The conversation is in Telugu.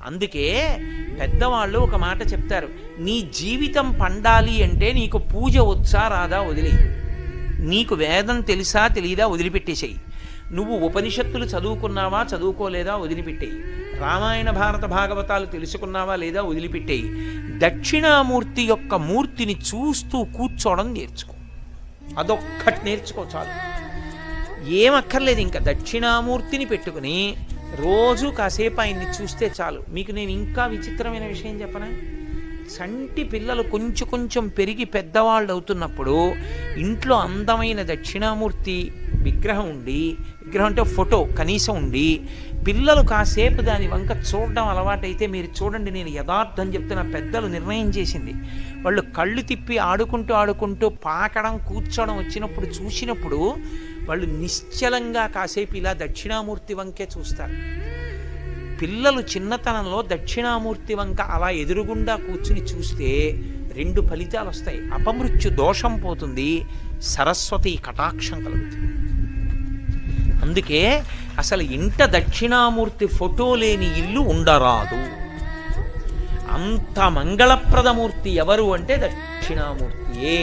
అందుకే పెద్దవాళ్ళు ఒక మాట చెప్తారు, నీ జీవితం పండాలి అంటే నీకు పూజ వచ్చా రాదా వదిలేయి, నీకు వేదం తెలుసా తెలీదా వదిలిపెట్టేసేయి, నువ్వు ఉపనిషత్తులు చదువుకున్నావా చదువుకోలేదా వదిలిపెట్టేయి, రామాయణ భారత భాగవతాలు తెలుసుకున్నావా లేదా వదిలిపెట్టేయి, దక్షిణామూర్తి యొక్క మూర్తిని చూస్తూ కూర్చోవడం నేర్చుకో, అదొక్కటి నేర్చుకో చాలు. ఏమక్కర్లేదు, ఇంకా దక్షిణామూర్తిని పెట్టుకుని రోజు కాసేపు ఆయన్ని చూస్తే చాలు. మీకు నేను ఇంకా విచిత్రమైన విషయం చెప్పనా, చంటి పిల్లలు కొంచెం కొంచెం పెరిగి పెద్దవాళ్ళు అవుతున్నప్పుడు ఇంట్లో అందమైన దక్షిణామూర్తి విగ్రహం ఉండి, విగ్రహం అంటే ఫోటో కనీసం ఉండి, పిల్లలు కాసేపు దాని వంక చూడడం అలవాటైతే మీరు చూడండి, నేను యథార్థం చెప్తున్న, పెద్దలు నిర్ణయం చేసింది, వాళ్ళు కళ్ళు తిప్పి ఆడుకుంటూ ఆడుకుంటూ పాకడం కూర్చోవడం వచ్చినప్పుడు చూసినప్పుడు వాళ్ళు నిశ్చలంగా కాసేపు ఇలా దక్షిణామూర్తి వంకే చూస్తారు. పిల్లలు చిన్నతనంలో దక్షిణామూర్తి వంక అలా ఎదురుగుండా కూర్చుని చూస్తే 2 ఫలితాలు వస్తాయి, అపమృత్యు దోషం పోతుంది, సరస్వతి కటాక్షం కలుగుతుంది. అందుకే అసలు ఇంట దక్షిణామూర్తి ఫోటో లేని ఇల్లు ఉండరాదు. అంత మంగళప్రదమూర్తి ఎవరు అంటే దక్షిణామూర్తియే.